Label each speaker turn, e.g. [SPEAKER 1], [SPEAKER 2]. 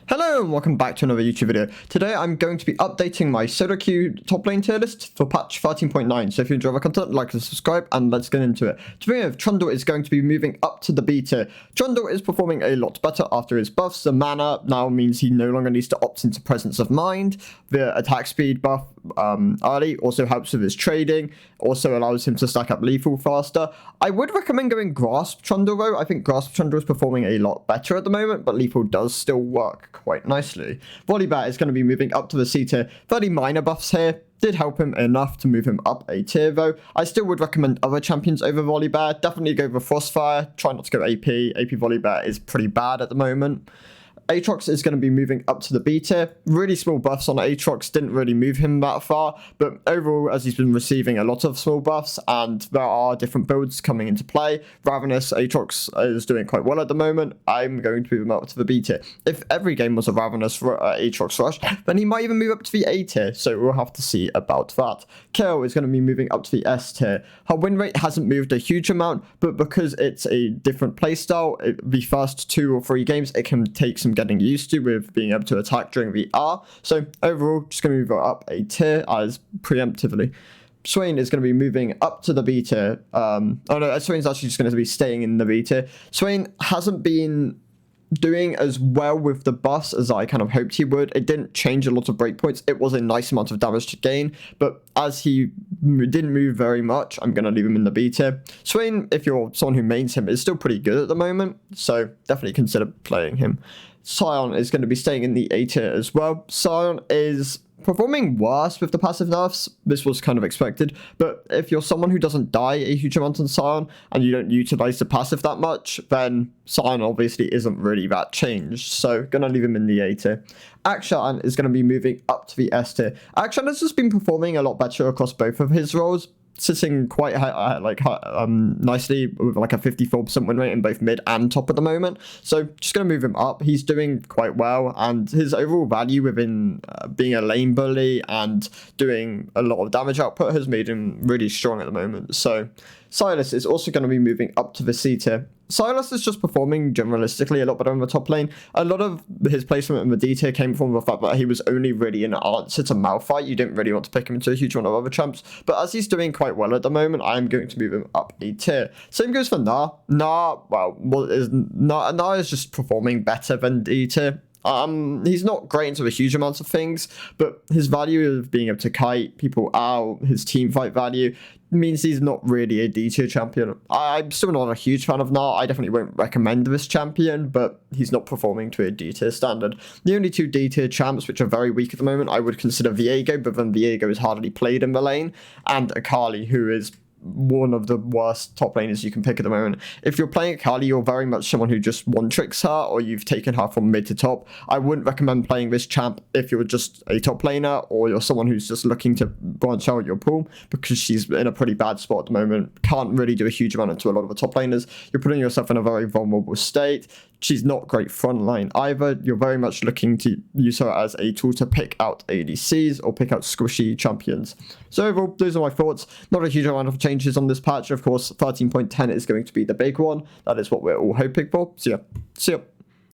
[SPEAKER 1] Hello and welcome back to another YouTube video. Today I'm going to be updating my solo queue top lane tier list for patch 13.9. So if you enjoy my content, like and subscribe, and let's get into it. To begin with, Trundle is going to be moving up to the B tier. Trundle is performing a lot better after his buffs. The mana now means he no longer needs to opt into Presence of Mind. The attack speed buff early also helps with his trading, also allows him to stack up lethal faster. I would recommend going Grasp Trundle though. I think Grasp Trundle is performing a lot better at the moment, but lethal does still work quite nicely. Volibear is going to be moving up to the C tier. 30 minor buffs here did help him enough to move him up a tier though. I still would recommend other champions over Volibear. Definitely go for Frostfire. Try not to go AP. AP Volibear is pretty bad at the moment. Aatrox is going to be moving up to the B tier. Really small buffs on Aatrox didn't really move him that far, but overall, as he's been receiving a lot of small buffs and there are different builds coming into play, Ravenous Aatrox is doing quite well at the moment. I'm going to move him up to the B tier. If every game was a Ravenous Aatrox rush, then he might even move up to the A tier, so we'll have to see about that. Kayle is going to be moving up to the S tier. Her win rate hasn't moved a huge amount, but because it's a different playstyle, the first 2 or 3 games, it can take some getting used to with being able to attack during the R. So overall, just going to move her up a tier as preemptively. Swain is going to be moving up to the B tier. Swain's actually just going to be staying in the B tier. Swain hasn't been doing as well with the buffs as I kind of hoped he would. It didn't change a lot of breakpoints. It was a nice amount of damage to gain, but as he didn't move very much, I'm going to leave him in the B tier. Swain, if you're someone who mains him, is still pretty good at the moment, so definitely consider playing him. Sion is going to be staying in the A tier as well. Sion is performing worse with the passive nerfs. This was kind of expected, but if you're someone who doesn't die a huge amount on Sion and you don't utilize the passive that much, then Sion obviously isn't really that changed, so gonna leave him in the A tier. Akshan is going to be moving up to the S tier. Akshan has just been performing a lot better across both of his roles, sitting quite nicely with like a 54% win rate in both mid and top at the moment. So just going to move him up. He's doing quite well, and his overall value within being a lane bully and doing a lot of damage output has made him really strong at the moment. So Silas is also going to be moving up to the C tier. Silas is just performing generalistically a lot better in the top lane. A lot of his placement in the D tier came from the fact that he was only really an answer to Malphite. You didn't really want to pick him into a huge amount of other champs. But as he's doing quite well at the moment, I'm going to move him up a tier. Same goes for Gnar. Gnar is just performing better than D tier. He's not great into a huge amount of things, but his value of being able to kite people out, his team fight value, means he's not really a D tier champion. I'm still not a huge fan of Gnar. I definitely won't recommend this champion, but he's not performing to a D tier standard. The only 2 D tier champs which are very weak at the moment, I would consider Viego, but then Viego is hardly played in the lane, and Akali, who is one of the worst top laners you can pick at the moment. If you're playing Akali, you're very much someone who just one-tricks her, or you've taken her from mid to top. I wouldn't recommend playing this champ if you're just a top laner, or you're someone who's just looking to branch out your pool, because she's in a pretty bad spot at the moment. Can't really do a huge amount into a lot of the top laners. You're putting yourself in a very vulnerable state. She's not great frontline either. You're very much looking to use her as a tool to pick out ADCs or pick out squishy champions. So overall, those are my thoughts. Not a huge amount of changes on this patch. Of course, 13.10 is going to be the big one. That is what we're all hoping for. So yeah, see ya.